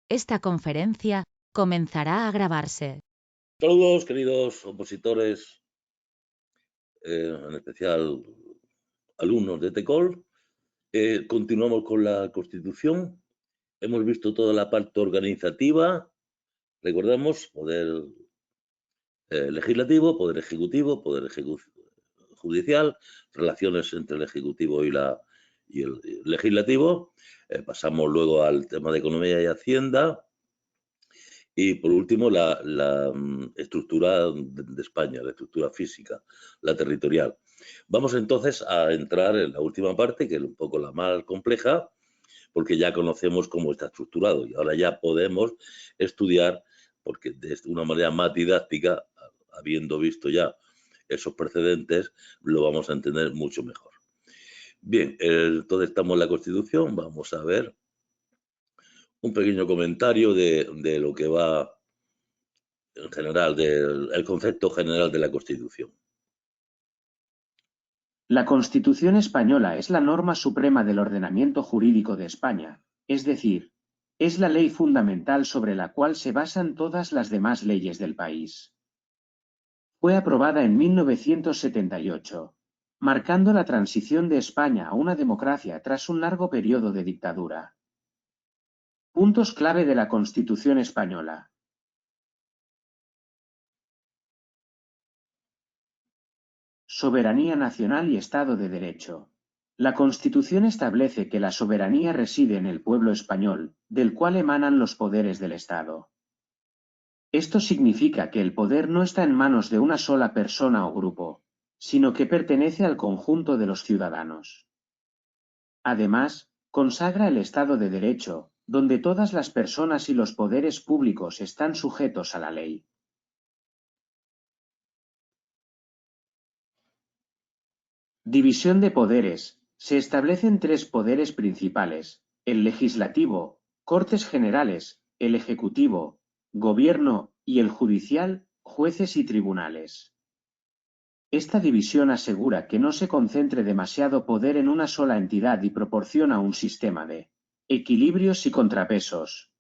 Esta conferencia comenzará a grabarse. Saludos, queridos opositores, en especial alumnos de TECOL. Continuamos con la Constitución. Hemos visto toda la parte organizativa. Recordamos poder legislativo, poder ejecutivo, judicial, relaciones entre el ejecutivo y el legislativo. Pasamos luego al tema de economía y hacienda. Y por último, la estructura de España, la estructura física, la territorial. Vamos entonces a entrar en la última parte, que es un poco la más compleja, porque ya conocemos cómo está estructurado y ahora ya podemos estudiar, porque de una manera más didáctica, habiendo visto ya esos precedentes, lo vamos a entender mucho mejor. Bien, entonces estamos en la Constitución, vamos a ver un pequeño comentario de lo que va en general, del concepto general de la Constitución. La Constitución española es la norma suprema del ordenamiento jurídico de España, es decir, es la ley fundamental sobre la cual se basan todas las demás leyes del país. Fue aprobada en 1978, marcando la transición de España a una democracia tras un largo periodo de dictadura. Puntos clave de la Constitución española. Soberanía nacional y Estado de Derecho. La Constitución establece que la soberanía reside en el pueblo español, del cual emanan los poderes del Estado. Esto significa que el poder no está en manos de una sola persona o grupo, sino que pertenece al conjunto de los ciudadanos. Además, consagra el Estado de Derecho, donde todas las personas y los poderes públicos están sujetos a la ley. División de poderes. Se establecen tres poderes principales: el legislativo, Cortes Generales; el ejecutivo, Gobierno; y el judicial, jueces y tribunales. Esta división asegura que no se concentre demasiado poder en una sola entidad y proporciona un sistema de equilibrios y contrapesos.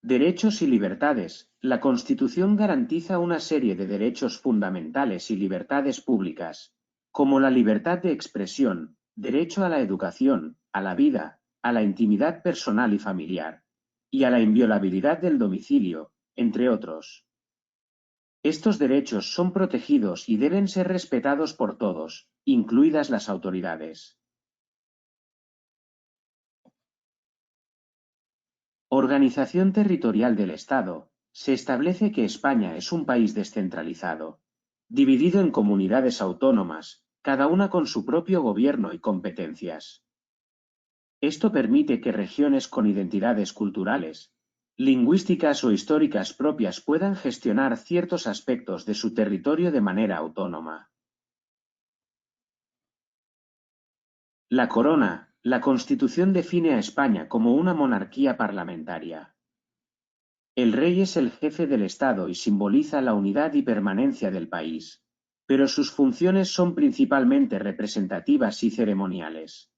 Derechos y libertades. La Constitución garantiza una serie de derechos fundamentales y libertades públicas, como la libertad de expresión, derecho a la educación, a la vida, a la intimidad personal y familiar, y a la inviolabilidad del domicilio, entre otros. Estos derechos son protegidos y deben ser respetados por todos, incluidas las autoridades. Organización territorial del Estado. Se establece que España es un país descentralizado, dividido en comunidades autónomas, cada una con su propio gobierno y competencias. Esto permite que regiones con identidades culturales, lingüísticas o históricas propias puedan gestionar ciertos aspectos de su territorio de manera autónoma. La corona. La Constitución define a España como una monarquía parlamentaria. El rey es el jefe del Estado y simboliza la unidad y permanencia del país, pero sus funciones son principalmente representativas y ceremoniales.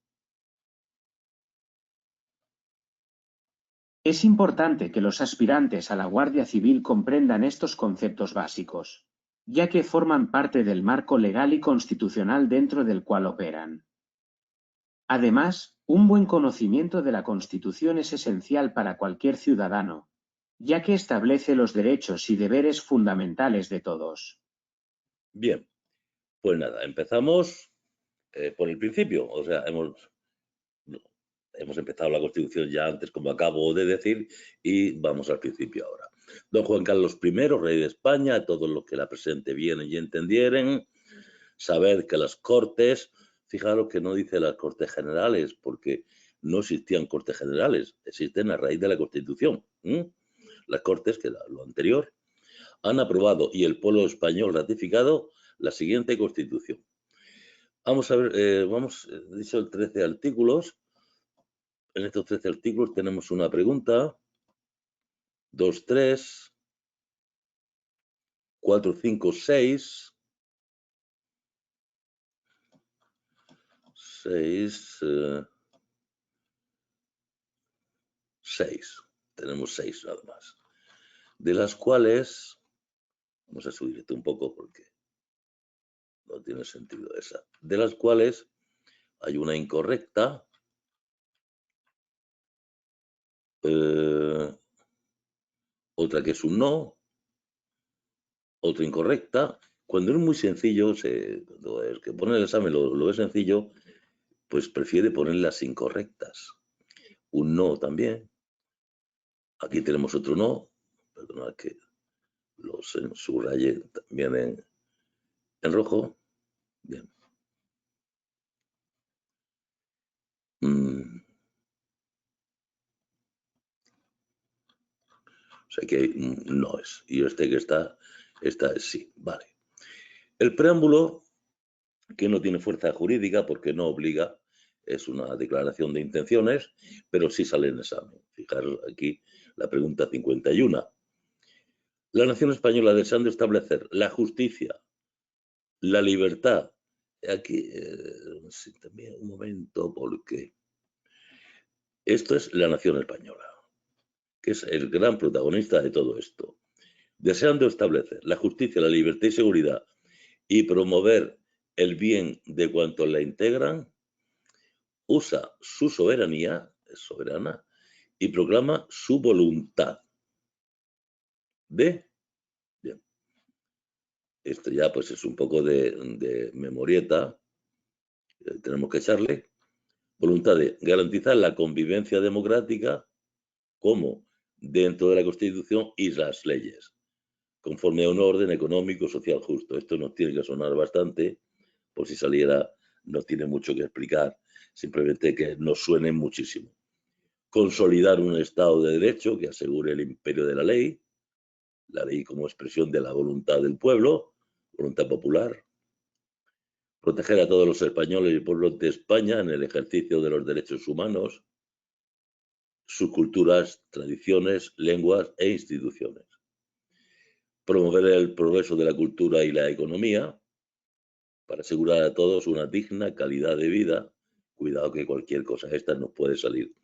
Es importante que los aspirantes a la Guardia Civil comprendan estos conceptos básicos, ya que forman parte del marco legal y constitucional dentro del cual operan. Además, un buen conocimiento de la Constitución es esencial para cualquier ciudadano, ya que establece los derechos y deberes fundamentales de todos. Bien, pues nada, empezamos por el principio. O sea, hemos empezado la Constitución ya antes, como acabo de decir, y vamos al principio ahora. Don Juan Carlos I, rey de España, a todos los que la presente vienen y entendieren, saber que las Cortes, fijaros que no dice las Cortes Generales, porque no existían Cortes Generales, existen a raíz de la Constitución. Las Cortes, que era lo anterior, han aprobado y el pueblo español ratificado la siguiente Constitución. Vamos a ver, dicho 13 artículos. En estos 13 artículos tenemos una pregunta, 2, 3, 4, 5, 6, 6, 6. Tenemos 6 nada más. De las cuales, vamos a subir esto un poco porque no tiene sentido esa. De las cuales hay una incorrecta, otra que es un no, otra incorrecta. Cuando es muy sencillo, cuando el que pone el examen lo ve sencillo, pues prefiere poner las incorrectas. Un no también. Aquí tenemos otro no. Perdonad que los subraye también en rojo. Bien. O sea que no es. Y este que está es sí. Vale. El preámbulo, que no tiene fuerza jurídica porque no obliga, es una declaración de intenciones, pero sí sale en examen. Fijaros aquí la pregunta 51. La nación española deseando establecer la justicia, la libertad. Aquí, sí, también un momento, porque esto es la nación española, que es el gran protagonista de todo esto. Deseando establecer la justicia, la libertad y seguridad y promover el bien de cuantos la integran, usa su soberanía, es soberana, y proclama su voluntad de... Bien. Esto ya pues es un poco de memorieta, tenemos que echarle. Voluntad de garantizar la convivencia democrática como dentro de la Constitución y las leyes, conforme a un orden económico, social justo. Esto nos tiene que sonar bastante, por si saliera, no tiene mucho que explicar, simplemente que nos suene muchísimo. Consolidar un Estado de Derecho que asegure el imperio de la ley como expresión de la voluntad del pueblo, voluntad popular. Proteger a todos los españoles y pueblos de España en el ejercicio de los derechos humanos, sus culturas, tradiciones, lenguas e instituciones. Promover el progreso de la cultura y la economía para asegurar a todos una digna calidad de vida. Cuidado que cualquier cosa esta nos puede salir.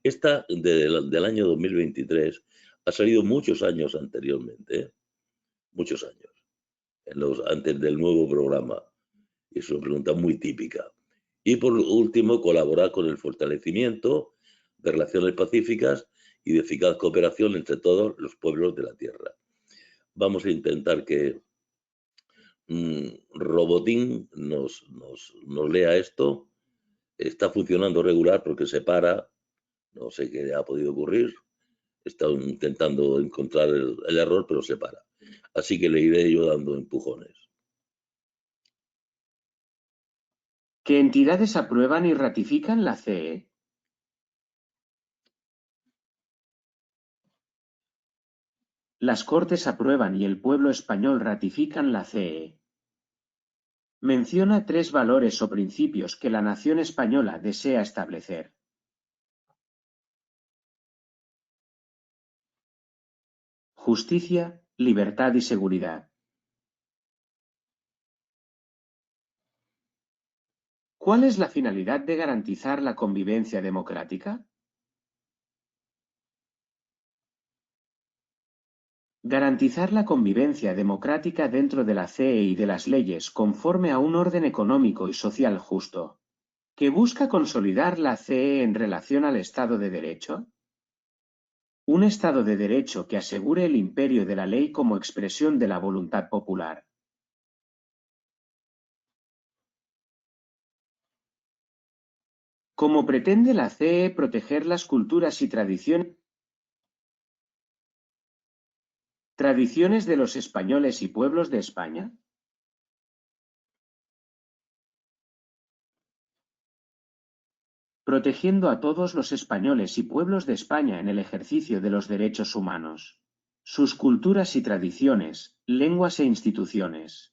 Esta del año 2023 ha salido muchos años anteriormente, muchos años, antes del nuevo programa. Y es una pregunta muy típica. Y por último, colaborar con el fortalecimiento de relaciones pacíficas y de eficaz cooperación entre todos los pueblos de la Tierra. Vamos a intentar que Robotín nos lea esto. Está funcionando regular porque se para. No sé qué ha podido ocurrir. Está intentando encontrar el error, pero se para. Así que le iré yo dando empujones. ¿Qué entidades aprueban y ratifican la CE? Las Cortes aprueban y el pueblo español ratifican la CE. Menciona 3 valores o principios que la nación española desea establecer. Justicia, libertad y seguridad. ¿Cuál es la finalidad de garantizar la convivencia democrática? Garantizar la convivencia democrática dentro de la CE y de las leyes conforme a un orden económico y social justo. ¿Que busca consolidar la CE en relación al Estado de Derecho? Un Estado de Derecho que asegure el imperio de la ley como expresión de la voluntad popular. ¿Cómo pretende la CE proteger las culturas y tradiciones de los españoles y pueblos de España? Protegiendo a todos los españoles y pueblos de España en el ejercicio de los derechos humanos, sus culturas y tradiciones, lenguas e instituciones.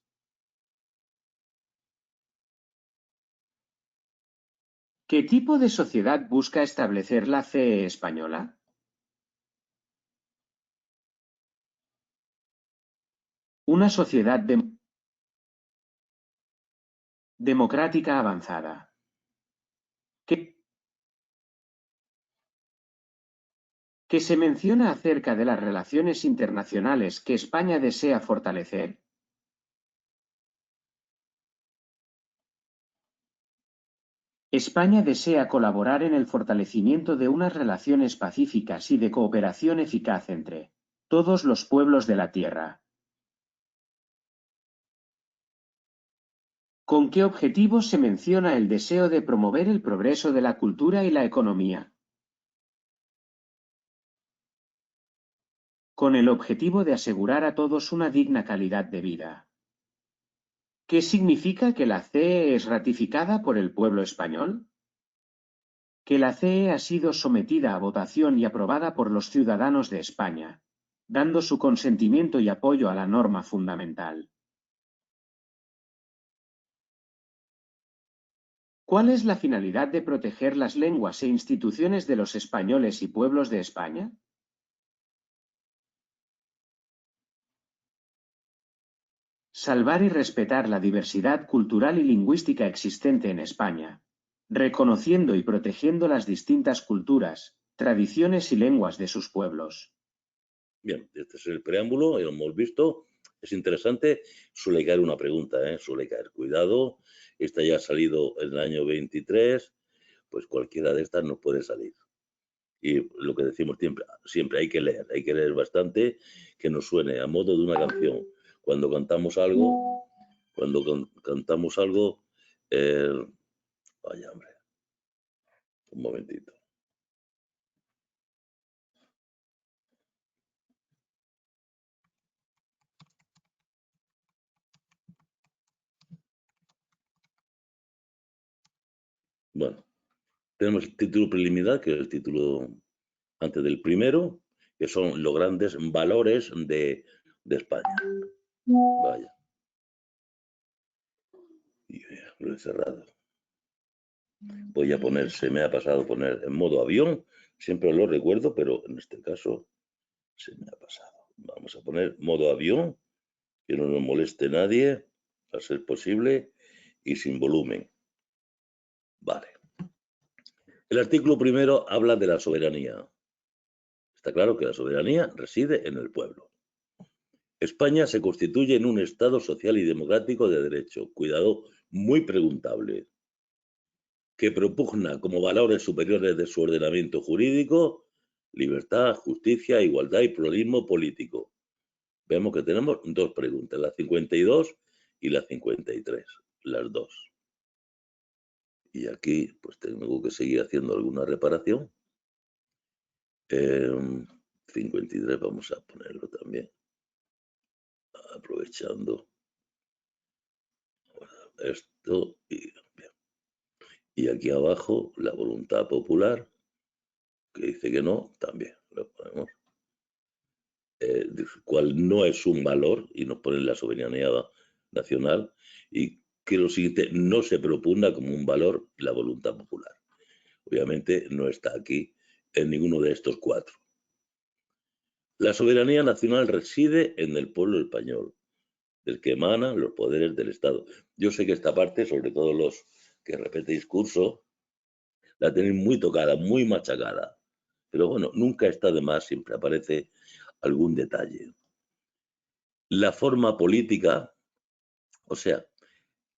¿Qué tipo de sociedad busca establecer la CE española? Una sociedad democrática avanzada. que se menciona acerca de las relaciones internacionales que España desea fortalecer? España desea colaborar en el fortalecimiento de unas relaciones pacíficas y de cooperación eficaz entre todos los pueblos de la tierra. ¿Con qué objetivo se menciona el deseo de promover el progreso de la cultura y la economía? Con el objetivo de asegurar a todos una digna calidad de vida. ¿Qué significa que la CEE es ratificada por el pueblo español? Que la CEE ha sido sometida a votación y aprobada por los ciudadanos de España, dando su consentimiento y apoyo a la norma fundamental. ¿Cuál es la finalidad de proteger las lenguas e instituciones de los españoles y pueblos de España? Salvar y respetar la diversidad cultural y lingüística existente en España, reconociendo y protegiendo las distintas culturas, tradiciones y lenguas de sus pueblos. Bien, este es el preámbulo, ya lo hemos visto. Es interesante, suele caer una pregunta, suele caer. Cuidado, esta ya ha salido en el año 23, pues cualquiera de estas nos puede salir. Y lo que decimos siempre hay que leer bastante, que nos suene a modo de una canción. Cuando cantamos algo, vaya hombre, un momentito. Bueno, tenemos el título preliminar, que es el título antes del primero, que son los grandes valores de España. Vaya. Y lo he cerrado. Voy a poner, se me ha pasado poner en modo avión, siempre lo recuerdo, pero en este caso se me ha pasado. Vamos a poner modo avión, que no nos moleste nadie, a ser posible, y sin volumen. Vale. El artículo primero habla de la soberanía. Está claro que la soberanía reside en el pueblo. España se constituye en un Estado social y democrático de derecho, cuidado, muy preguntable, que propugna como valores superiores de su ordenamiento jurídico libertad, justicia, igualdad y pluralismo político. Vemos que tenemos dos preguntas, la 52 y la 53, las dos. Y aquí pues tengo que seguir haciendo alguna reparación. 53 vamos a ponerlo también, aprovechando esto y bien. Y aquí abajo la voluntad popular, que dice que no, también lo ponemos. Cual no es un valor, y nos ponen la soberanía nacional, y que lo siguiente, no se propugna como un valor la voluntad popular. Obviamente no está aquí en ninguno de estos cuatro. La soberanía nacional reside en el pueblo español, del que emanan los poderes del Estado. Yo sé que esta parte, sobre todo los que repetéis curso, la tenéis muy tocada, muy machacada. Pero bueno, nunca está de más, siempre aparece algún detalle. La forma política, o sea,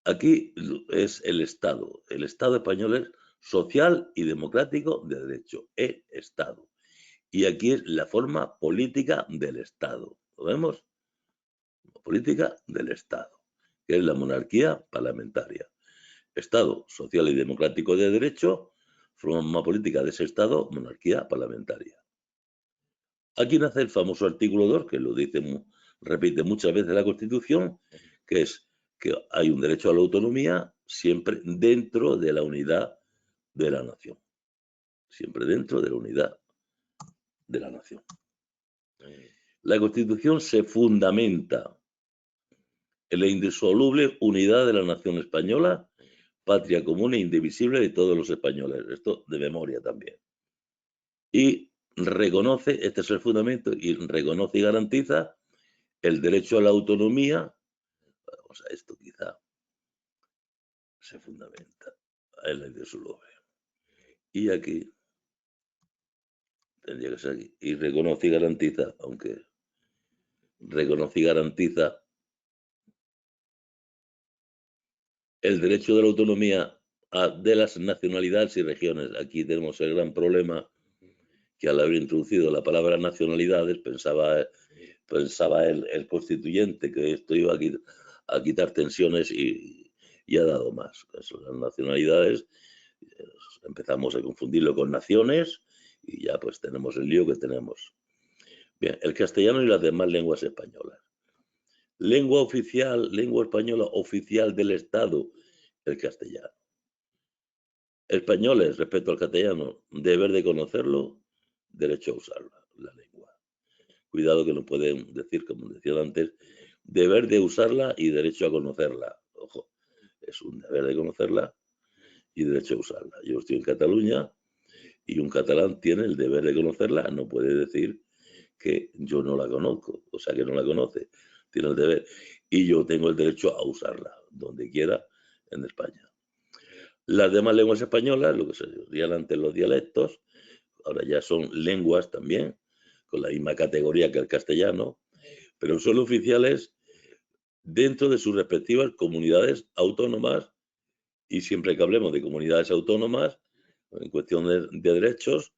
aquí es el Estado. El Estado español es social y democrático de derecho, el Estado. Y aquí es la forma política del Estado. ¿Lo vemos? Política del Estado, que es la monarquía parlamentaria. Estado social y democrático de derecho, forma política de ese Estado, monarquía parlamentaria. Aquí nace el famoso artículo 2, que lo dice, repite muchas veces la Constitución, que es que hay un derecho a la autonomía siempre dentro de la unidad de la nación. Siempre dentro de la unidad de la nación. La Constitución se fundamenta en la indisoluble unidad de la nación española, patria común e indivisible de todos los españoles. Esto de memoria también. Y reconoce, este es el fundamento, y reconoce y garantiza el derecho a la autonomía. Vamos a esto quizá se fundamenta en la indisoluble. Y aquí, tendría que ser aquí. Y reconoce y garantiza, aunque reconoce y garantiza el derecho de la autonomía de las nacionalidades y regiones. Aquí tenemos el gran problema que al haber introducido la palabra nacionalidades pensaba el constituyente que esto iba a quitar tensiones y ha dado más. Eso, las nacionalidades, empezamos a confundirlo con naciones y ya pues tenemos el lío que tenemos. Bien, el castellano y las demás lenguas españolas. Lengua oficial, lengua española oficial del Estado, el castellano. Españoles, respecto al castellano, deber de conocerlo, derecho a usarla, la lengua. Cuidado que no pueden decir, como decía antes, deber de usarla y derecho a conocerla. Ojo, es un deber de conocerla y derecho a usarla. Yo estoy en Cataluña y un catalán tiene el deber de conocerla, no puede decir que yo no la conozco, o sea, que no la conoce, tiene el deber. Y yo tengo el derecho a usarla, donde quiera, en España. Las demás lenguas españolas, lo que se decían antes los dialectos, ahora ya son lenguas también, con la misma categoría que el castellano, pero son oficiales dentro de sus respectivas comunidades autónomas, y siempre que hablemos de comunidades autónomas, en cuestión de derechos,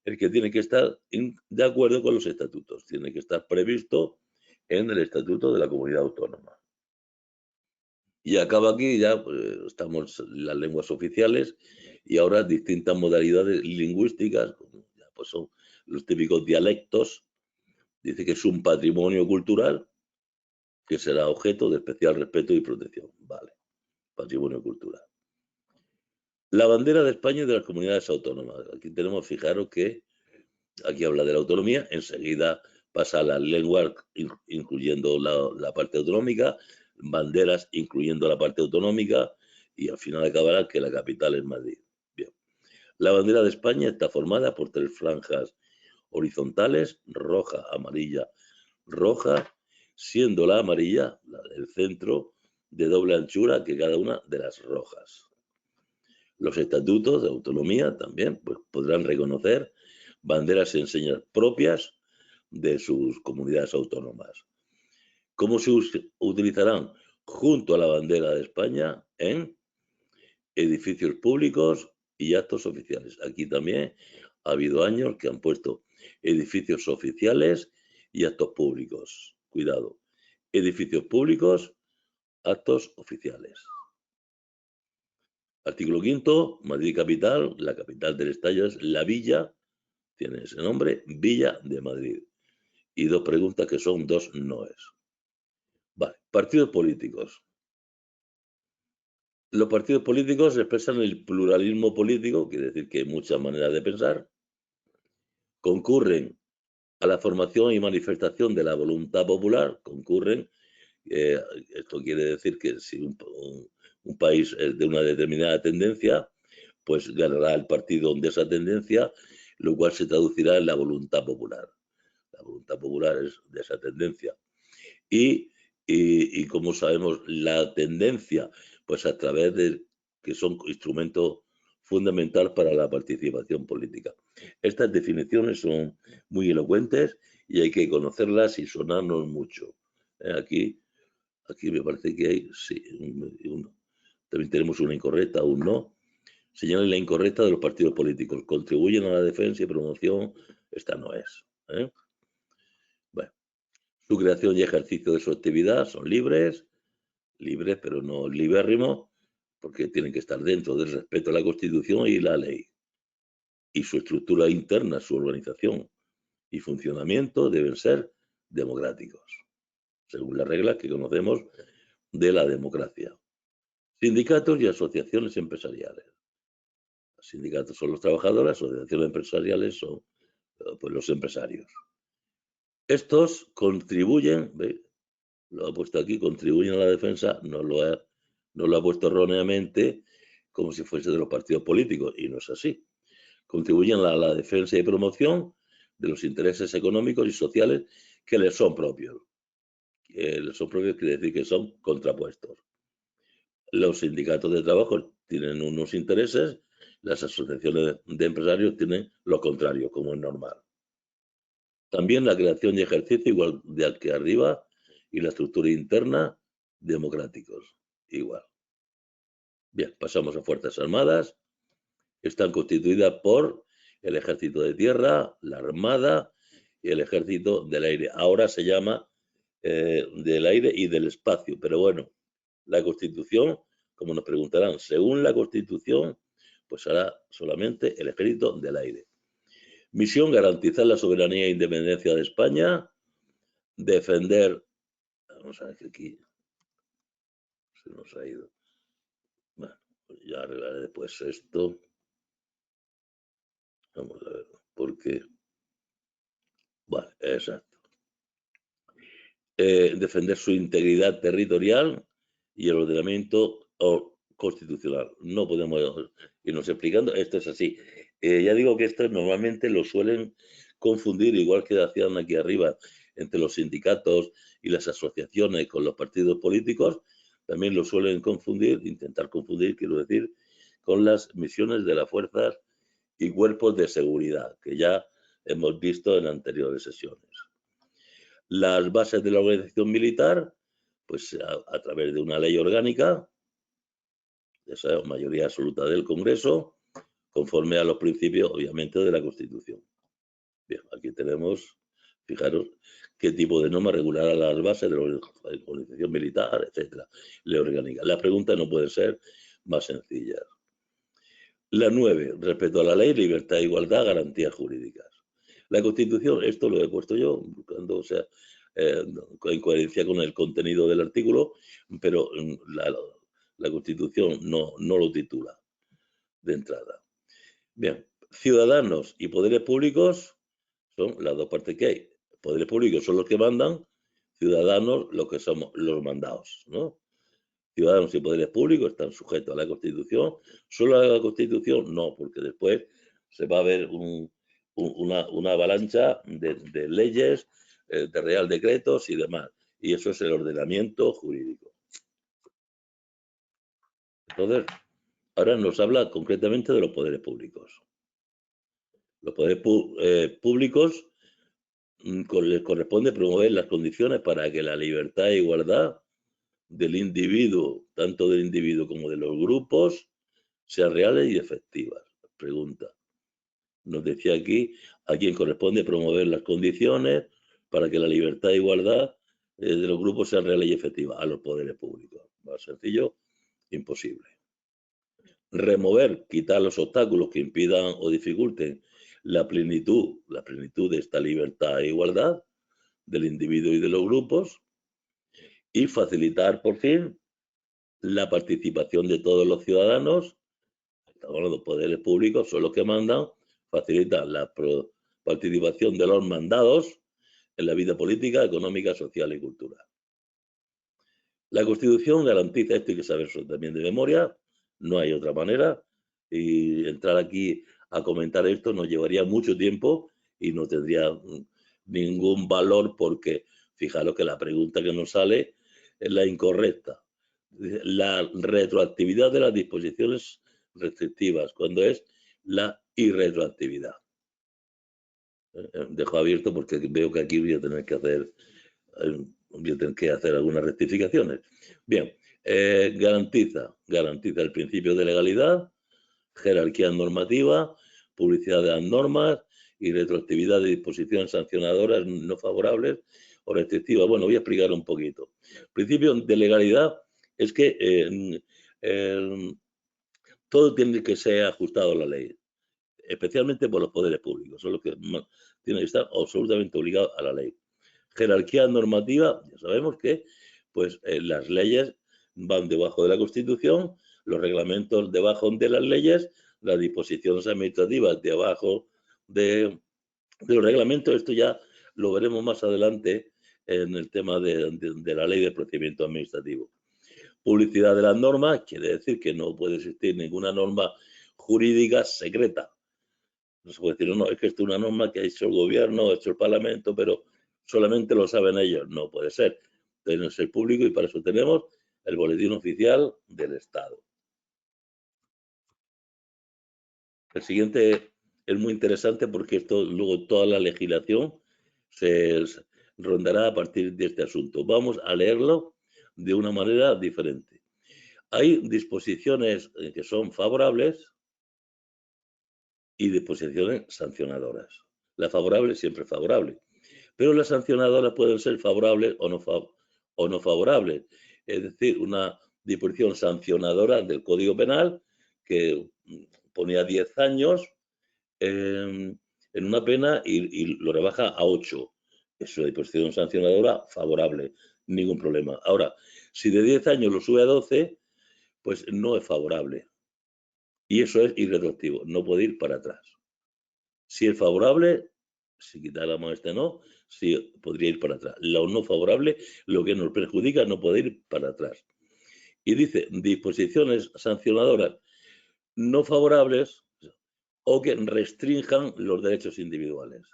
el que tiene que estar de acuerdo con los estatutos, tiene que estar previsto en el estatuto de la comunidad autónoma. Y acaba aquí, ya pues, estamos en las lenguas oficiales y ahora distintas modalidades lingüísticas, como ya, pues son los típicos dialectos. Dice que es un patrimonio cultural que será objeto de especial respeto y protección. Vale, patrimonio cultural. La bandera de España y de las comunidades autónomas. Aquí tenemos, fijaros que aquí habla de la autonomía, enseguida pasa a las lenguas, incluyendo la parte autonómica, banderas, incluyendo la parte autonómica, y al final acabará que la capital es Madrid. Bien. La bandera de España está formada por 3 franjas horizontales, roja, amarilla, roja, siendo la amarilla, la del centro, de doble anchura que cada una de las rojas. Los estatutos de autonomía también pues, podrán reconocer banderas y enseñas propias de sus comunidades autónomas. ¿Cómo se utilizarán? Junto a la bandera de España en edificios públicos y actos oficiales. Aquí también ha habido años que han puesto edificios oficiales y actos públicos. Cuidado. Edificios públicos, actos oficiales. Artículo 5, Madrid capital, la capital del Estado es la Villa, tiene ese nombre, Villa de Madrid. Y 2 preguntas que son 2 noes. Vale, partidos políticos. Los partidos políticos expresan el pluralismo político, quiere decir que hay muchas maneras de pensar, concurren a la formación y manifestación de la voluntad popular, concurren, esto quiere decir que si un país es de una determinada tendencia, pues ganará el partido de esa tendencia, lo cual se traducirá en la voluntad popular. La voluntad popular es de esa tendencia. Y como sabemos, la tendencia, pues a través de que son instrumentos fundamentales para la participación política. Estas definiciones son muy elocuentes y hay que conocerlas y sonarnos mucho. Aquí me parece que hay, sí, también tenemos una incorrecta, un no. Señalan la incorrecta de los partidos políticos. Contribuyen a la defensa y promoción. Esta no es. Bueno, su creación y ejercicio de su actividad son libres pero no libérrimos, porque tienen que estar dentro del respeto a la Constitución y la ley. Y su estructura interna, su organización y funcionamiento deben ser democráticos, según las reglas que conocemos de la democracia. Sindicatos y asociaciones empresariales. Los sindicatos son los trabajadores, las asociaciones empresariales son pues, los empresarios. Estos contribuyen, ¿veis? Lo ha puesto aquí, contribuyen a la defensa, no lo ha puesto erróneamente como si fuese de los partidos políticos, y no es así. Contribuyen a la defensa y promoción de los intereses económicos y sociales que les son propios. Les son propios quiere decir que son contrapuestos. Los sindicatos de trabajo tienen unos intereses, las asociaciones de empresarios tienen lo contrario, como es normal. También la creación y ejercicio igual de que arriba y la estructura interna democráticos, igual. Bien, pasamos a Fuerzas Armadas. Están constituidas por el Ejército de Tierra, la Armada y el Ejército del Aire. Ahora se llama del Aire y del Espacio, pero bueno, la Constitución, como nos preguntarán, según la Constitución, pues hará solamente el Ejército del Aire. Misión: garantizar la soberanía e independencia de España, defender... Vamos a ver que aquí se nos ha ido. Bueno, ya arreglaré después esto. Vamos a ver, porque... Vale, exacto. Defender su integridad territorial y el ordenamiento constitucional. No podemos irnos explicando, esto es así. Ya digo que esto normalmente lo suelen confundir, igual que hacían aquí arriba, entre los sindicatos y las asociaciones con los partidos políticos, también lo suelen confundir, intentar confundir, quiero decir, con las misiones de las fuerzas y cuerpos de seguridad, que ya hemos visto en anteriores sesiones. Las bases de la organización militar, pues a través de una ley orgánica, esa mayoría absoluta del Congreso, conforme a los principios, obviamente, de la Constitución. Bien, aquí tenemos, fijaros, qué tipo de norma regulará las bases de la organización militar, etcétera, ley orgánica. Las preguntas no pueden ser más sencillas. La 9, respecto a la ley, libertad, igualdad, garantías jurídicas. La Constitución, esto lo he puesto yo, buscando, o sea, en coherencia con el contenido del artículo, pero la Constitución no lo titula de entrada. Bien, ciudadanos y poderes públicos son las dos partes que hay. Poderes públicos son los que mandan, ciudadanos los que somos los mandados, ¿no? Ciudadanos y poderes públicos están sujetos a la Constitución. ¿Solo a la Constitución? No, porque después se va a ver una avalancha de leyes, de real decretos y demás. Y eso es el ordenamiento jurídico. Entonces, ahora nos habla concretamente de los poderes públicos. Los poderes públicos les corresponde promover las condiciones para que la libertad e igualdad del individuo, tanto del individuo como de los grupos, sean reales y efectivas. Pregunta. Nos decía aquí a quién corresponde promover las condiciones para que la libertad e igualdad de los grupos sean reales y efectivas. A los poderes públicos. Más sencillo, imposible. Remover, quitar los obstáculos que impidan o dificulten la plenitud de esta libertad e igualdad del individuo y de los grupos, y facilitar, por fin, la participación de todos los ciudadanos. Estamos hablando de poderes públicos, son los que mandan, facilitan la participación de los mandados en la vida política, económica, social y cultural. La Constitución garantiza esto, hay que saber eso también de memoria, no hay otra manera, y entrar aquí a comentar esto nos llevaría mucho tiempo y no tendría ningún valor, porque fijaros que la pregunta que nos sale es la incorrecta. La retroactividad de las disposiciones restrictivas, cuando es la irretroactividad. Dejo abierto porque veo que aquí voy a tener que hacer algunas rectificaciones. Bien, garantiza el principio de legalidad, jerarquía normativa, publicidad de las normas y retroactividad de disposiciones sancionadoras no favorables o restrictivas. Bueno, voy a explicar un poquito. Principio de legalidad es que todo tiene que ser ajustado a la ley, especialmente por los poderes públicos, son los que tienen que estar absolutamente obligados a la ley. Jerarquía normativa, ya sabemos que pues, las leyes van debajo de la Constitución, los reglamentos debajo de las leyes, las disposiciones administrativas debajo de los reglamentos. Esto ya lo veremos más adelante en el tema de la ley de procedimiento administrativo. Publicidad de las normas quiere decir que no puede existir ninguna norma jurídica secreta. No se puede decir, no, es que esto es una norma que ha hecho el gobierno, ha hecho el Parlamento, pero solamente lo saben ellos. No puede ser. Tiene que ser público y para eso tenemos el boletín oficial del Estado. El siguiente es muy interesante porque esto luego toda la legislación se rondará a partir de este asunto. Vamos a leerlo de una manera diferente. Hay disposiciones que son favorables y disposiciones sancionadoras. La favorable siempre es favorable, pero las sancionadoras pueden ser favorables o no favorables. Es decir, una disposición sancionadora del Código Penal que ponía 10 años en una pena y lo rebaja a 8. Es una disposición sancionadora favorable, ningún problema. Ahora, si de 10 años lo sube a 12, pues no es favorable. Y eso es irretroactivo, no puede ir para atrás. Si es favorable, si quitáramos este no, sí podría ir para atrás. Lo no favorable, lo que nos perjudica, no puede ir para atrás. Y dice, disposiciones sancionadoras no favorables o que restrinjan los derechos individuales.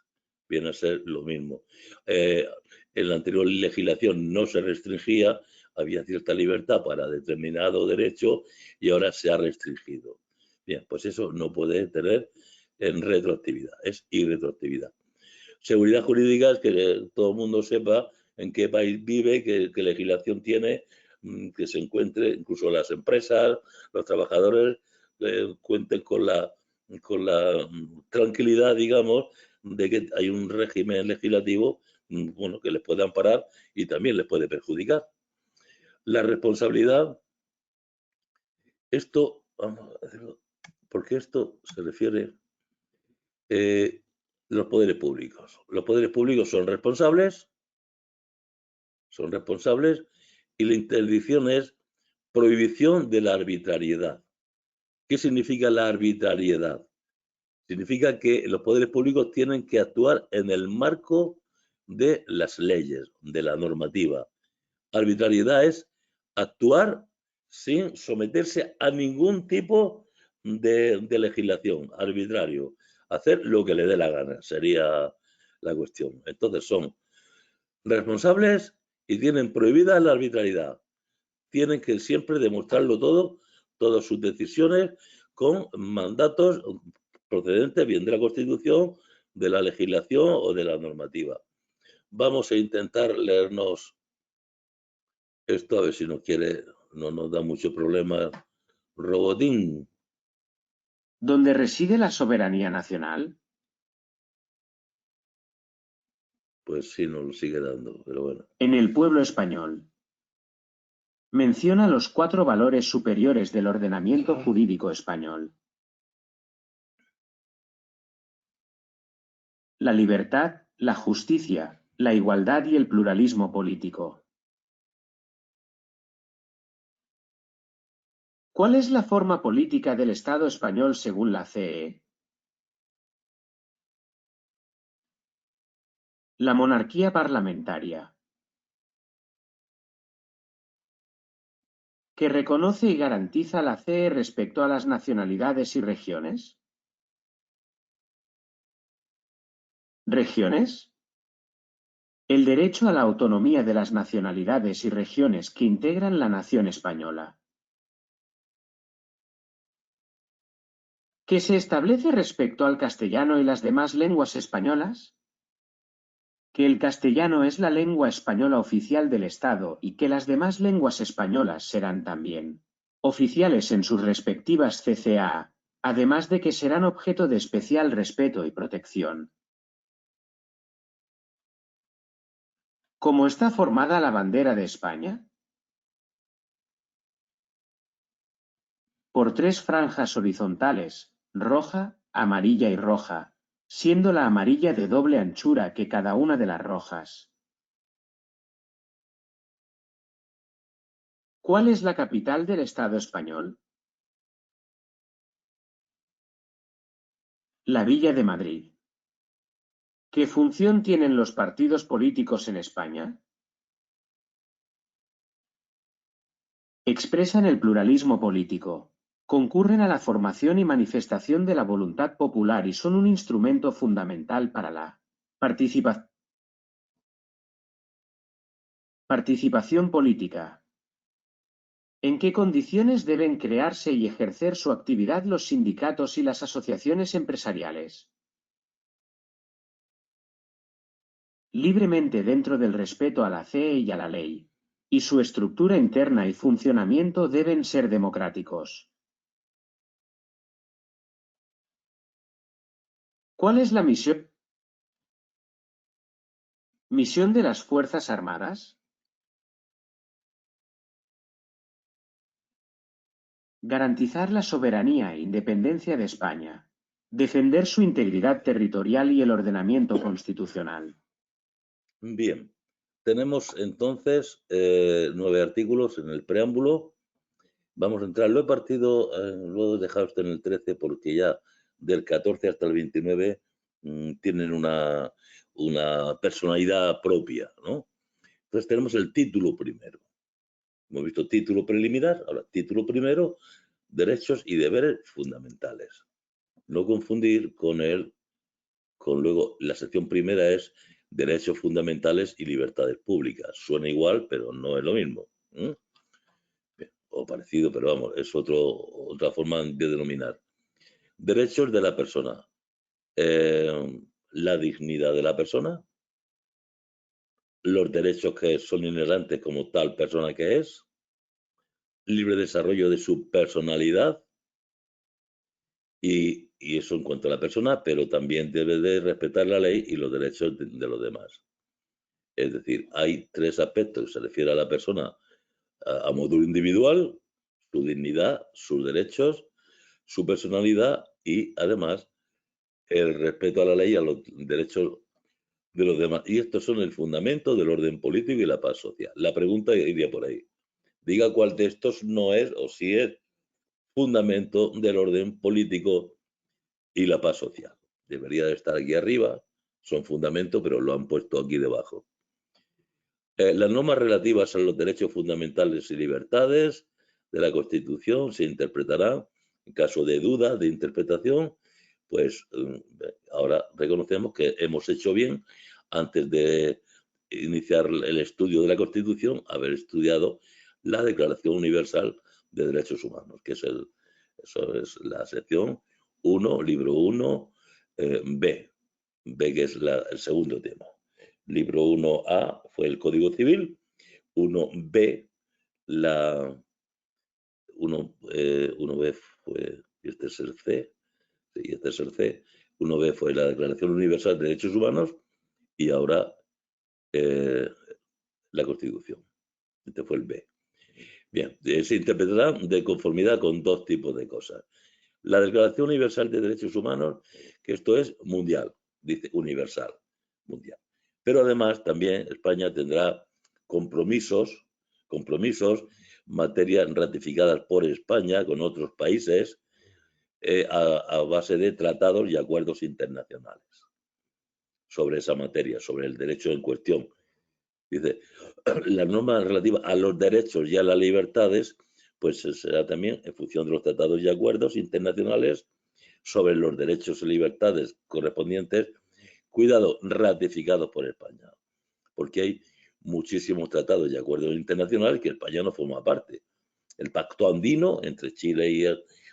Viene a ser lo mismo. En la anterior legislación no se restringía, había cierta libertad para determinado derecho y ahora se ha restringido. Bien, pues eso no puede tener en retroactividad, es irretroactividad. Seguridad jurídica es que todo el mundo sepa en qué país vive, qué legislación tiene, que se encuentre, incluso las empresas, los trabajadores, cuenten con la tranquilidad, digamos, de que hay un régimen legislativo, bueno, que les puede amparar y también les puede perjudicar. La responsabilidad, esto, vamos a decirlo, porque esto se refiere los poderes públicos. Los poderes públicos son responsables y la interdicción es prohibición de la arbitrariedad. ¿Qué significa la arbitrariedad? Significa que los poderes públicos tienen que actuar en el marco de las leyes, de la normativa. Arbitrariedad es actuar sin someterse a ningún tipo de legislación, arbitrario. Hacer lo que le dé la gana, sería la cuestión. Entonces son responsables y tienen prohibida la arbitrariedad. Tienen que siempre demostrarlo todo, todas sus decisiones, con mandatos procedentes bien de la Constitución, de la legislación o de la normativa. Vamos a intentar leernos esto, a ver si no nos da mucho problema. Robotín. ¿Dónde reside la soberanía nacional? Pues sí, nos lo sigue dando, pero bueno. En el pueblo español. Menciona los 4 valores superiores del ordenamiento jurídico español. La libertad, la justicia, la igualdad y el pluralismo político. ¿Cuál es la forma política del Estado español según la CE? La monarquía parlamentaria. ¿Que reconoce y garantiza la CE respecto a las nacionalidades y regiones? ¿Regiones? El derecho a la autonomía de las nacionalidades y regiones que integran la nación española. ¿Que se establece respecto al castellano y las demás lenguas españolas? Que el castellano es la lengua española oficial del Estado y que las demás lenguas españolas serán también oficiales en sus respectivas CCA, además de que serán objeto de especial respeto y protección. ¿Cómo está formada la bandera de España? Por 3 franjas horizontales, roja, amarilla y roja, siendo la amarilla de doble anchura que cada una de las rojas. ¿Cuál es la capital del Estado español? La Villa de Madrid. ¿Qué función tienen los partidos políticos en España? Expresan el pluralismo político. Concurren a la formación y manifestación de la voluntad popular y son un instrumento fundamental para la participación política. ¿En qué condiciones deben crearse y ejercer su actividad los sindicatos y las asociaciones empresariales? libremente dentro del respeto a la fe y a la ley, y su estructura interna y funcionamiento deben ser democráticos. ¿Cuál es la misión de las Fuerzas Armadas? Garantizar la soberanía e independencia de España. Defender su integridad territorial y el ordenamiento constitucional. Bien, tenemos entonces 9 artículos en el preámbulo. Vamos a entrar, lo he partido, lo he dejado esto en el 13 porque ya del 14 hasta el 29 tienen una personalidad propia, ¿no? Entonces tenemos el título primero. Hemos visto título preliminar, ahora título primero, derechos y deberes fundamentales. No confundir con luego la sección primera es derechos fundamentales y libertades públicas. Suena igual, pero no es lo mismo. Bien, o parecido, pero vamos, es otra forma de denominar. Derechos de la persona. La dignidad de la persona, los derechos que son inherentes como tal persona que es, libre desarrollo de su personalidad, y eso en cuanto a la persona, pero también debe de respetar la ley y los derechos de los demás. Es decir, hay 3 aspectos que se refiere a la persona a modo individual: su dignidad, sus derechos, su personalidad y además el respeto a la ley y a los derechos de los demás. Y estos son el fundamento del orden político y la paz social. La pregunta iría por ahí. Diga cuál de estos no es o si es fundamento del orden político y la paz social. Debería de estar aquí arriba, son fundamentos, pero lo han puesto aquí debajo. Las normas relativas a los derechos fundamentales y libertades de la Constitución se interpretarán en caso de duda de interpretación. Pues ahora reconocemos que hemos hecho bien, antes de iniciar el estudio de la Constitución, haber estudiado la Declaración Universal de Derechos Humanos, que es eso es la sección 1, libro 1, B, que es el segundo tema. Libro 1A fue el Código Civil, 1B, 1B fue, y este es el C, y este es el C, 1B fue la Declaración Universal de Derechos Humanos y ahora la Constitución. Este fue el B. Bien, se interpretará de conformidad con 2 tipos de cosas. La Declaración Universal de Derechos Humanos, que esto es mundial, dice universal, mundial. Pero además también España tendrá compromisos, materias ratificadas por España con otros países a base de tratados y acuerdos internacionales sobre esa materia, sobre el derecho en cuestión. Dice, la norma relativa a los derechos y a las libertades, pues será también en función de los tratados y acuerdos internacionales sobre los derechos y libertades correspondientes, cuidado, ratificados por España, porque hay muchísimos tratados y acuerdos internacionales que España no forma parte. El Pacto Andino entre Chile y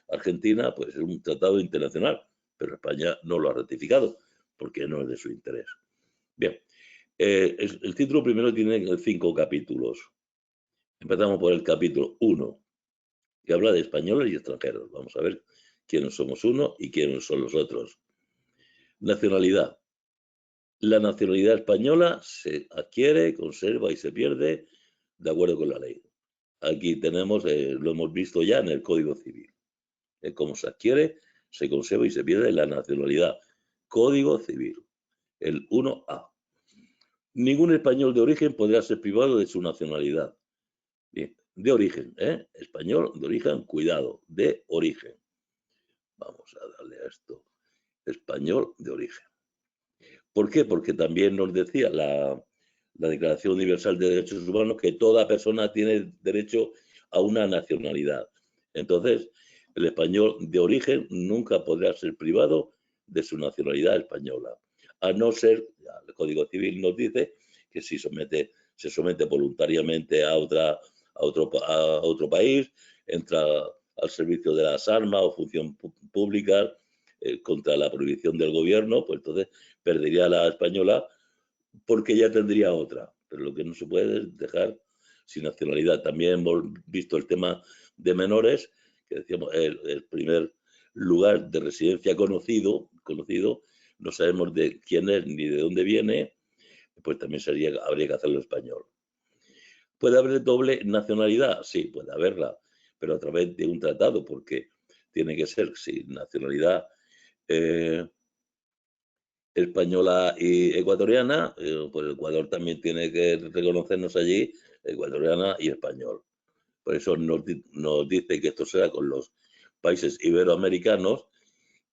Argentina, pues es un tratado internacional, pero España no lo ha ratificado porque no es de su interés. Bien, el título primero tiene 5 capítulos. Empezamos por el capítulo 1, que habla de españoles y extranjeros. Vamos a ver quiénes somos uno y quiénes son los otros. Nacionalidad. La nacionalidad española se adquiere, conserva y se pierde de acuerdo con la ley. Aquí tenemos, lo hemos visto ya en el Código Civil. Cómo se adquiere, se conserva y se pierde la nacionalidad. Código Civil, el 1A. Ningún español de origen podrá ser privado de su nacionalidad. Bien, de origen, español de origen, cuidado, de origen. Vamos a darle a esto. Español de origen. ¿Por qué? Porque también nos decía la Declaración Universal de Derechos Humanos que toda persona tiene derecho a una nacionalidad. Entonces, el español de origen nunca podrá ser privado de su nacionalidad española, a no ser, el Código Civil nos dice que si se somete voluntariamente a otro país, entra al servicio de las armas o función pública contra la prohibición del gobierno, pues entonces perdería la española porque ya tendría otra. Pero lo que no se puede es dejar sin nacionalidad. También hemos visto el tema de menores, que decíamos el primer lugar de residencia conocido, no sabemos de quién es ni de dónde viene, pues también habría que hacerlo español. ¿Puede haber doble nacionalidad? Sí, puede haberla, pero a través de un tratado, porque tiene que ser, sí, nacionalidad española y ecuatoriana, pues Ecuador también tiene que reconocernos allí, ecuatoriana y español. Por eso nos dice que esto será con los países iberoamericanos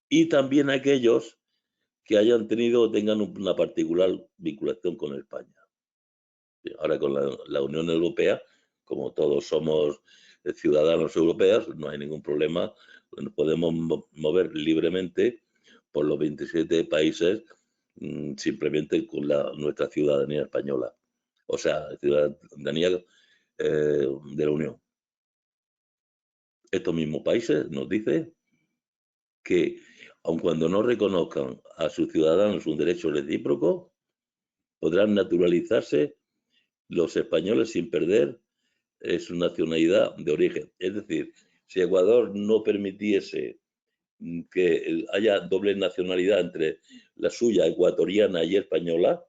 y también aquellos que hayan tenido o tengan una particular vinculación con España. Ahora con la Unión Europea, como todos somos ciudadanos europeos, no hay ningún problema, nos podemos mover libremente por los 27 países simplemente con nuestra ciudadanía española, o sea, ciudadanía de la Unión. Estos mismos países nos dicen que, aun cuando no reconozcan a sus ciudadanos un derecho recíproco, podrán naturalizarse los españoles sin perder su nacionalidad de origen. Es decir, si Ecuador no permitiese que haya doble nacionalidad entre la suya ecuatoriana y española,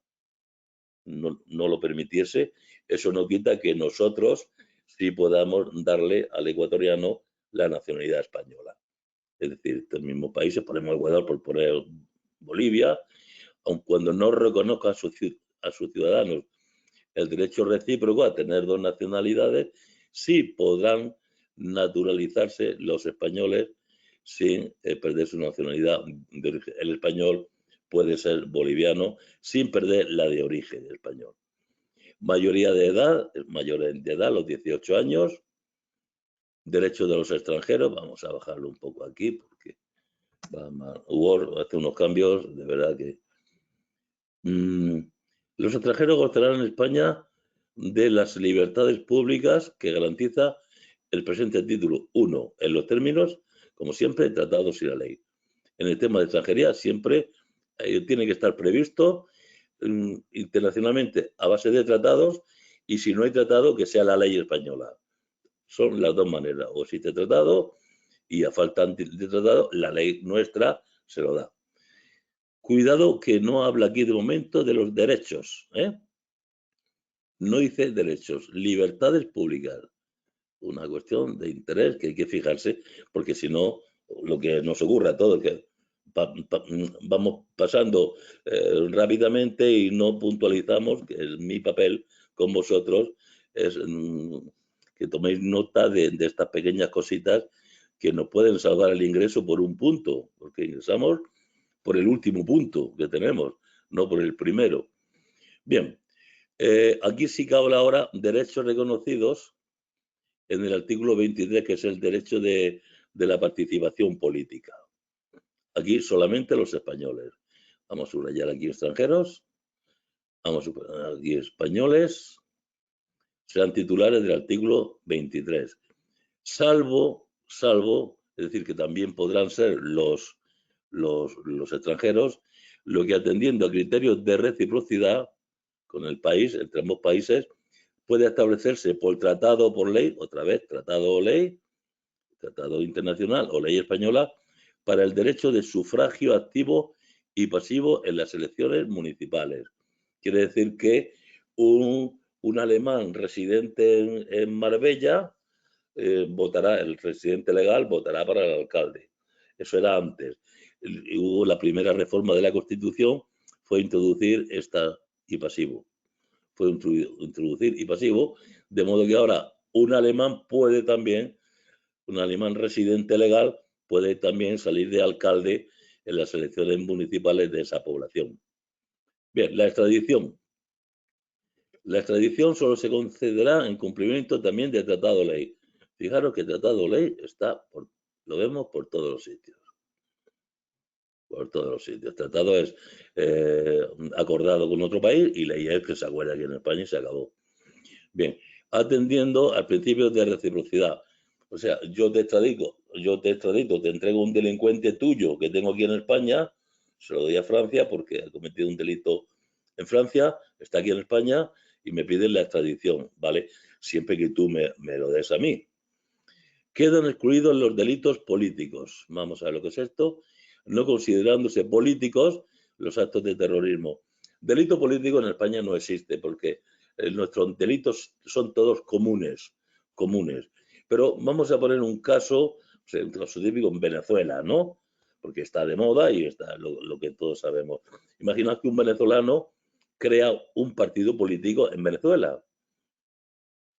no lo permitiese, eso no quita que nosotros sí podamos darle al ecuatoriano la nacionalidad española. Es decir, estos mismos países, ponemos Ecuador por poner Bolivia, aun cuando no reconozca a sus ciudadanos el derecho recíproco a tener dos nacionalidades, sí podrán naturalizarse los españoles sin perder su nacionalidad de origen. El español puede ser boliviano sin perder la de origen español. Mayoría de edad, mayores de edad, los 18 años. Derechos de los extranjeros, vamos a bajarlo un poco aquí porque Word hace unos cambios, de verdad que... los extranjeros gozarán en España de las libertades públicas que garantiza el presente título 1, en los términos, como siempre, tratados y la ley. En el tema de extranjería siempre tiene que estar previsto internacionalmente a base de tratados y si no hay tratado, que sea la ley española. Son las dos maneras. O existe tratado y a falta de tratado, la ley nuestra se lo da. Cuidado que no habla aquí de momento de los derechos. No dice derechos, libertades públicas. Una cuestión de interés que hay que fijarse, porque si no, lo que nos ocurre a todos, que vamos pasando rápidamente y no puntualizamos, que es mi papel con vosotros, es que toméis nota de estas pequeñas cositas que nos pueden salvar el ingreso por un punto, porque ingresamos por el último punto que tenemos, no por el primero. Bien, aquí sí que habla ahora derechos reconocidos en el artículo 23, que es el derecho de la participación política. Aquí solamente los españoles. Vamos a subrayar aquí extranjeros, vamos a subrayar aquí españoles, serán titulares del artículo 23. Salvo, es decir, que también podrán ser los extranjeros, lo que atendiendo a criterios de reciprocidad con el país, entre ambos países, puede establecerse por tratado o por ley, otra vez, tratado o ley, tratado internacional o ley española, para el derecho de sufragio activo y pasivo en las elecciones municipales. Quiere decir que un alemán residente en Marbella votará, el residente legal votará para el alcalde. Eso era antes. Hubo la primera reforma de la Constitución, fue introducir esta y pasivo. Fue introducir y pasivo, de modo que ahora un alemán puede también, un alemán residente legal, puede también salir de alcalde en las elecciones municipales de esa población. Bien, la extradición. La extradición solo se concederá en cumplimiento también de tratado ley. Fijaros que tratado ley está, lo vemos por todos los sitios. Por todos los sitios. Tratado es acordado con otro país y ley es que se acuerda aquí en España y se acabó. Bien, atendiendo al principio de reciprocidad. O sea, yo te extradito, te entrego un delincuente tuyo que tengo aquí en España, se lo doy a Francia porque ha cometido un delito en Francia, está aquí en España y me piden la extradición, ¿vale? Siempre que tú me lo des a mí. Quedan excluidos los delitos políticos. Vamos a ver lo que es esto. No considerándose políticos los actos de terrorismo. Delito político en España no existe porque nuestros delitos son todos comunes. Pero vamos a poner un caso, un caso típico en Venezuela, ¿no? Porque está de moda y está lo que todos sabemos. Imagina que un venezolano crea un partido político en Venezuela.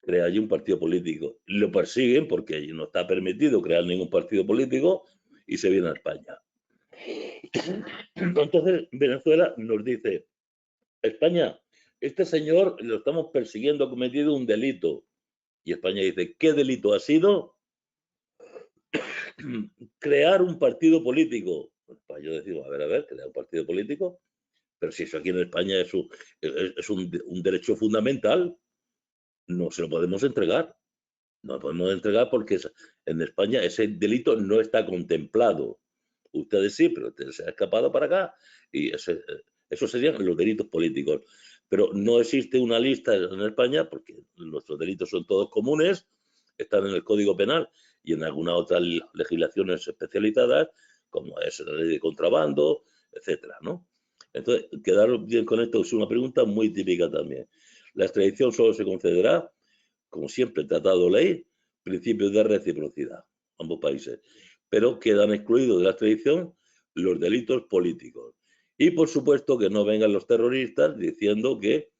Crea allí un partido político. Lo persiguen porque allí no está permitido crear ningún partido político y se viene a España. Entonces Venezuela nos dice, España, este señor lo estamos persiguiendo, ha cometido un delito. Y España dice, ¿qué delito ha sido? Crear un partido político. Pues yo decimos, a ver, crear un partido político. Pero si eso aquí en España es un derecho fundamental, no se lo podemos entregar. No lo podemos entregar porque en España ese delito no está contemplado. Ustedes sí, pero se ha escapado para acá y esos serían los delitos políticos. Pero no existe una lista en España porque nuestros delitos son todos comunes, están en el Código Penal y en algunas otras legislaciones especializadas, como es la ley de contrabando, etcétera, ¿no? Entonces, quedaros bien con esto, es una pregunta muy típica también. La extradición solo se concederá, como siempre, tratado ley, principios de reciprocidad, ambos países, pero quedan excluidos de la extradición los delitos políticos. Y por supuesto que no vengan los terroristas diciendo que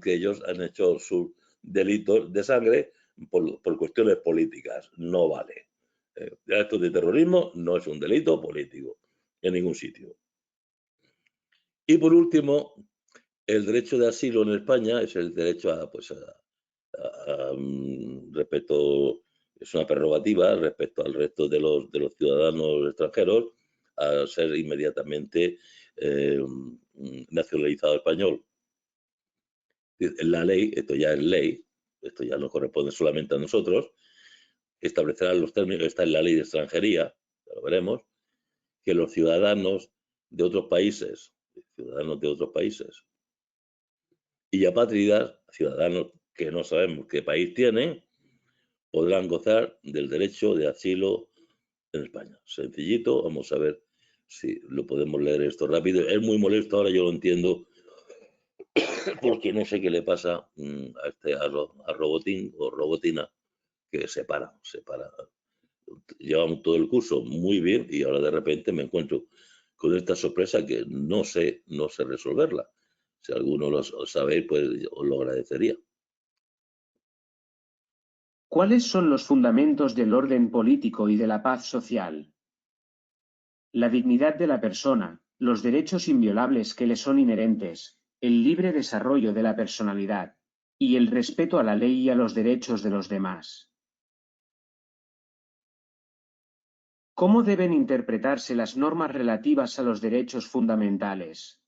ellos han hecho sus delitos de sangre por cuestiones políticas. No vale. El acto de terrorismo no es un delito político en ningún sitio. Y por último, el derecho de asilo en España es el derecho respecto, es una prerrogativa respecto al resto de los ciudadanos extranjeros a ser inmediatamente nacionalizado español. La ley, esto ya es ley, esto ya no corresponde solamente a nosotros, establecerá los términos, está en la ley de extranjería, ya lo veremos, que los ciudadanos de otros países y apátridas, ciudadanos que no sabemos qué país tienen, podrán gozar del derecho de asilo en España. Sencillito, vamos a ver si lo podemos leer esto rápido. Es muy molesto, ahora yo lo entiendo, porque no sé qué le pasa a Robotín o Robotina, que se para. Llevamos todo el curso muy bien y ahora de repente me encuentro con esta sorpresa que no sé resolverla. Si alguno lo sabéis, pues os lo agradecería. ¿Cuáles son los fundamentos del orden político y de la paz social? La dignidad de la persona, los derechos inviolables que le son inherentes, el libre desarrollo de la personalidad, y el respeto a la ley y a los derechos de los demás. ¿Cómo deben interpretarse las normas relativas a los derechos fundamentales?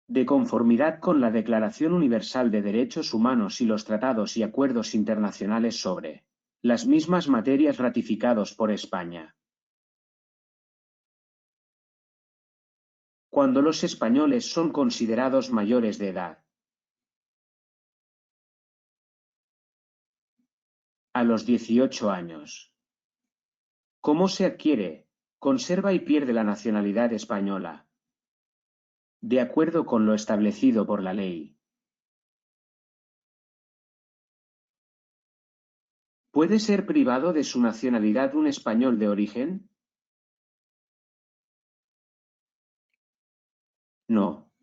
De conformidad con la Declaración Universal de Derechos Humanos y los tratados y acuerdos internacionales sobre las mismas materias ratificados por España. Cuando los españoles son considerados mayores de edad. A los 18 años. ¿Cómo se adquiere, conserva y pierde la nacionalidad española? De acuerdo con lo establecido por la ley. ¿Puede ser privado de su nacionalidad un español de origen? No.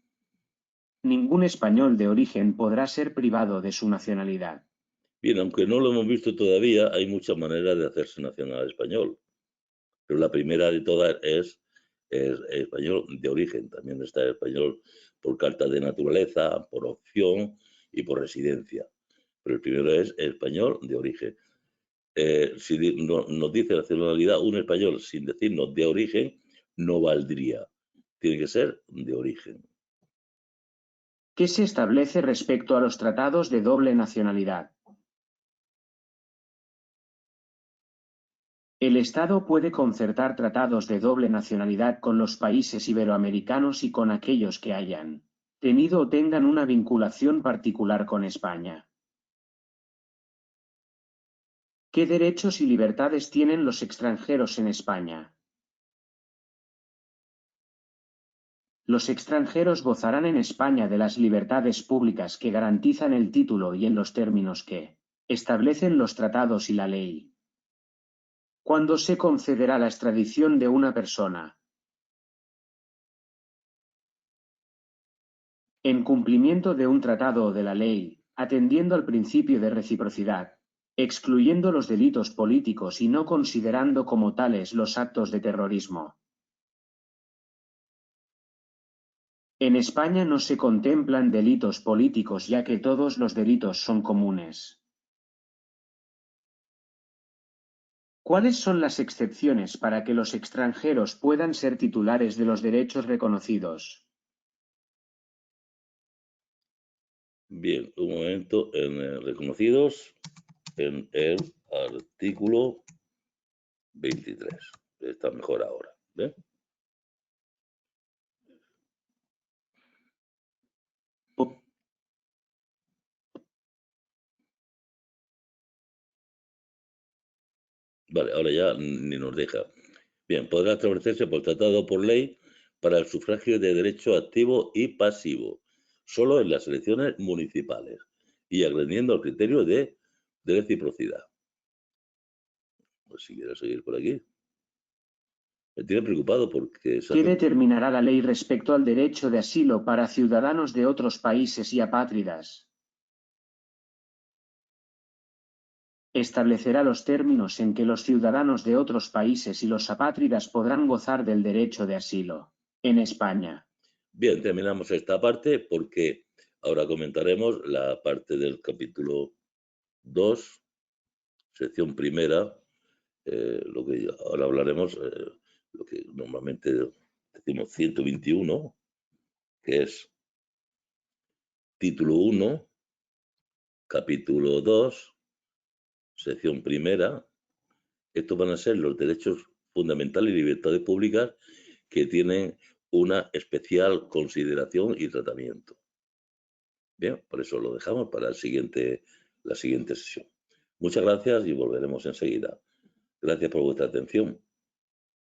Ningún español de origen podrá ser privado de su nacionalidad. Bien, aunque no lo hemos visto todavía, hay muchas maneras de hacerse nacional español. Pero la primera de todas es español de origen. También está el español por carta de naturaleza, por opción y por residencia. Pero el primero es español de origen. Si nos dice nacionalidad un español sin decirnos de origen, no valdría. Tiene que ser de origen. ¿Qué se establece respecto a los tratados de doble nacionalidad? El Estado puede concertar tratados de doble nacionalidad con los países iberoamericanos y con aquellos que hayan tenido o tengan una vinculación particular con España. ¿Qué derechos y libertades tienen los extranjeros en España? Los extranjeros gozarán en España de las libertades públicas que garantizan el título y en los términos que establecen los tratados y la ley. ¿Cuándo se concederá la extradición de una persona? En cumplimiento de un tratado o de la ley, atendiendo al principio de reciprocidad, excluyendo los delitos políticos y no considerando como tales los actos de terrorismo. En España no se contemplan delitos políticos ya que todos los delitos son comunes. ¿Cuáles son las excepciones para que los extranjeros puedan ser titulares de los derechos reconocidos? Bien, un momento. Reconocidos en el artículo 23. Está mejor ahora. ¿Ve? Vale, ahora ya ni nos deja. Bien, podrá establecerse por tratado o por ley para el sufragio de derecho activo y pasivo, solo en las elecciones municipales y atendiendo al criterio de reciprocidad. Pues si quieres seguir por aquí. Me tiene preocupado porque... ¿Qué determinará la ley respecto al derecho de asilo para ciudadanos de otros países y apátridas? Establecerá los términos en que los ciudadanos de otros países y los apátridas podrán gozar del derecho de asilo en España. Bien, terminamos esta parte porque ahora comentaremos la parte del capítulo 2, sección primera, lo que ahora hablaremos, lo que normalmente decimos 121, que es título 1, capítulo 2, sección primera. Estos van a ser los derechos fundamentales y libertades públicas que tienen una especial consideración y tratamiento. Bien, por eso lo dejamos para la siguiente sesión. Muchas gracias y volveremos enseguida. Gracias por vuestra atención.